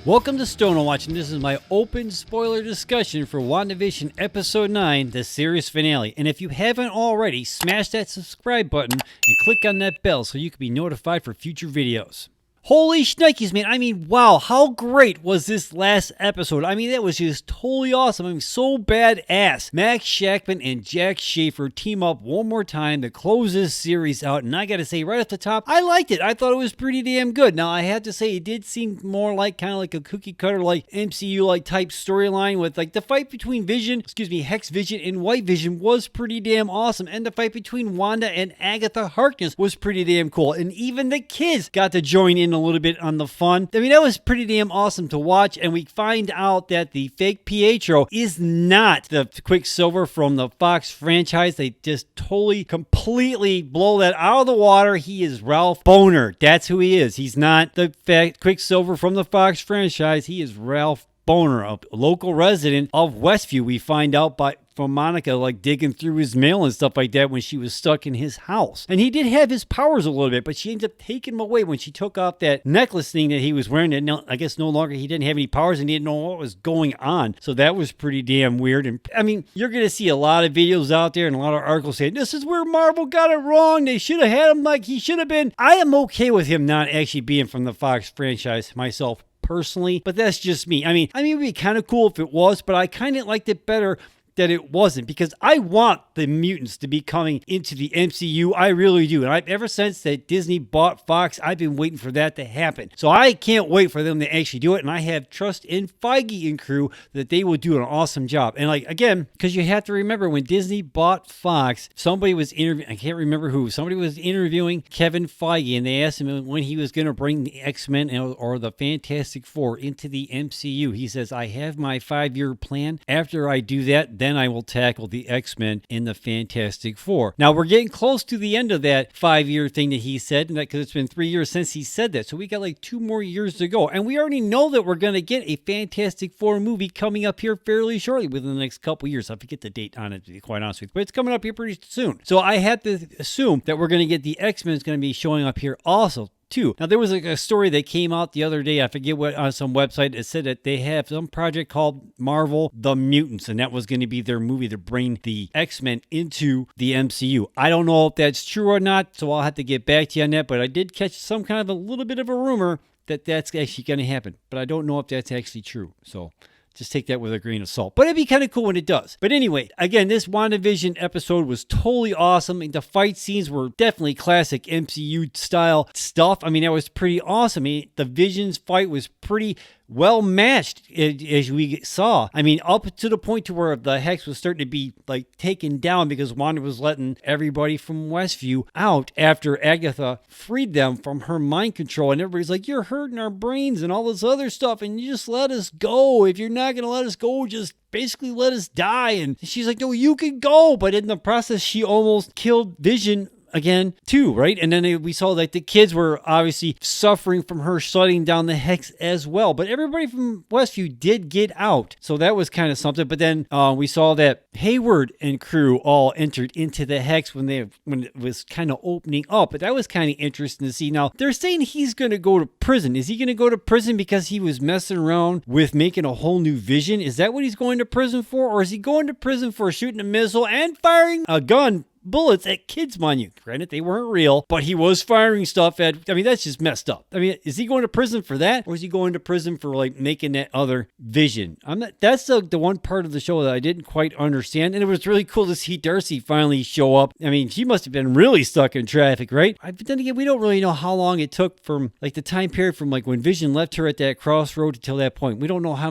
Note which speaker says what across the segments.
Speaker 1: Welcome to Stoner Watch, and this is my open spoiler discussion for WandaVision Episode 9, the series finale. And if you haven't already, smash that subscribe button and click on that bell so you can be notified for future videos. Holy shnikes, man. I mean, wow, how great was this last episode? I mean, that was just totally awesome. I mean, so badass. Max Shakman and Jac Schaeffer team up one more time to close this series out. And I gotta say, right off the top, I liked it. I thought it was pretty damn good. Now, I have to say, it did seem more like kind of like a cookie cutter, like MCU like type storyline with like the fight between Hex Vision and White Vision was pretty damn awesome. And the fight between Wanda and Agatha Harkness was pretty damn cool. And even the kids got to join in a little bit on the fun. I mean, that was pretty damn awesome to watch, and we find out that the fake Pietro is not the Quicksilver from the Fox franchise. They just totally, completely blow that out of the water. He is Ralph Bohner. That's who he is. He's not the fake Quicksilver from the Fox franchise. He is Ralph Bohner, a local resident of Westview. We find out from Monica, like digging through his mail and stuff like that when she was stuck in his house. And he did have his powers a little bit, but she ended up taking him away when she took off that necklace thing that he was wearing. And I guess no longer he didn't have any powers and he didn't know what was going on. So that was pretty damn weird. And I mean, you're going to see a lot of videos out there and a lot of articles saying, this is where Marvel got it wrong. They should have had him like he should have been. I am okay with him not actually being from the Fox franchise myself personally, but that's just me. I mean, it would be kind of cool if it was, but I kind of liked it better that it wasn't, because I want the mutants to be coming into the MCU. I really do. And ever since that Disney bought Fox, I've been waiting for that to happen. So I can't wait for them to actually do it. And I have trust in Feige and crew that they will do an awesome job. And like, again, because you have to remember when Disney bought Fox, somebody was interviewing, I can't remember who, somebody was interviewing Kevin Feige, and they asked him when he was going to bring the X-Men or the Fantastic Four into the MCU. He says, I have my 5-year plan. After I do that, then I will tackle the X-Men in the Fantastic Four. Now, we're getting close to the end of that 5-year thing that he said, because it's been 3 years since he said that. So we got like 2 more years to go. And we already know that we're going to get a Fantastic Four movie coming up here fairly shortly within the next couple years. I forget the date on it, to be quite honest with you, but it's coming up here pretty soon. So I have to assume that we're going to get the X-Men is going to be showing up here also too. Now, there was like a story that came out the other day, I forget what, on some website. It said that they have some project called Marvel The Mutants, and that was going to be their movie to bring the X-Men into the MCU. I don't know if that's true or not, so I'll have to get back to you on that, but I did catch some kind of a little bit of a rumor that that's actually going to happen, but I don't know if that's actually true. So just take that with a grain of salt. But it'd be kind of cool when it does. But anyway, again, this WandaVision episode was totally awesome. The fight scenes were definitely classic MCU style stuff. I mean, that was pretty awesome. I mean, the Vision's fight was pretty well matched, as we saw. I mean, up to the point to where the Hex was starting to be like taken down because Wanda was letting everybody from Westview out after Agatha freed them from her mind control. And everybody's like, you're hurting our brains and all this other stuff, and you just let us go. If you're not going to let us go, just basically let us die. And she's like, no, you can go. But in the process, she almost killed Vision again too, right? And then we saw like the kids were obviously suffering from her shutting down the Hex as well, but everybody from Westview did get out, so that was kind of something. But then we saw that Hayward and crew all entered into the Hex when it was kind of opening up, but that was kind of interesting to see. Now they're saying he's going to go to prison. Is he going to go to prison because he was messing around with making a whole new Vision? Is that what he's going to prison for, or is he going to prison for shooting a missile and firing a gun bullets at kids, mind you? Granted, they weren't real, but he was firing stuff at, I mean, that's just messed up. I mean, is he going to prison for that, or is he going to prison for like making that other Vision? That's the one part of the show that I didn't quite understand, and it was really cool to see Darcy finally show up. I mean, she must have been really stuck in traffic, right? But then again, we don't really know how long it took from like the time period from like when Vision left her at that crossroad until that point. We don't know how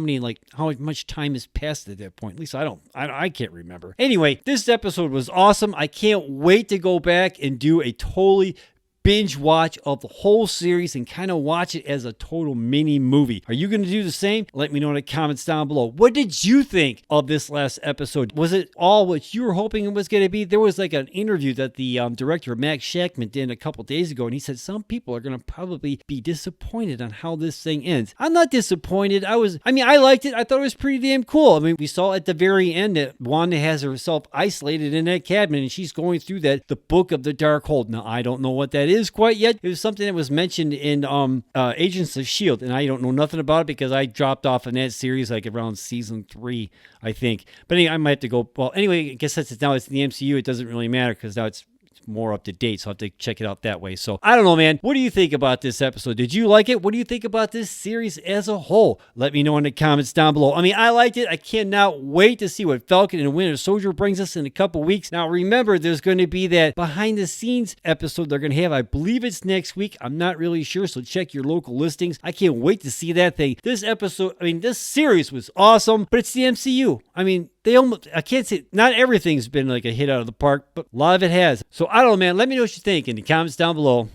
Speaker 1: much time has passed at that point. At least I can't remember. Anyway, this episode was awesome. I can't wait to go back and do a totally binge watch of the whole series and kind of watch it as a total mini movie. Are you going to do the same? Let me know in the comments down below. What did you think of this last episode? Was it all what you were hoping it was going to be? There was like an interview that the director, Max Shakman, did a couple days ago, and he said some people are going to probably be disappointed on how this thing ends. I'm not disappointed. I liked it. I thought it was pretty damn cool. I mean, we saw at the very end that Wanda has herself isolated in that cabin, and she's going through the Book of the Dark Hold. Now, I don't know what that is. is quite yet. It was something that was mentioned in Agents of S.H.I.E.L.D., and I don't know nothing about it because I dropped off in that series like around season 3, I think. But anyway, I might have to go. Well, anyway, I guess since now it's in the MCU, it doesn't really matter because now it's more up to date, so I'll have to check it out that way. So I don't know, man. What do you think about this episode? Did you like it? What do you think about this series as a whole? Let me know in the comments down below. I mean, I liked it. I cannot wait to see what Falcon and Winter Soldier brings us in a couple weeks. Now, remember, there's going to be that behind the scenes episode they're going to have. I believe it's next week. I'm not really sure, so check your local listings. I can't wait to see that thing. This episode, I mean, this series was awesome, but it's the MCU. I mean, I can't say, not everything's been like a hit out of the park, but a lot of it has. So I don't know, man. Let me know what you think in the comments down below.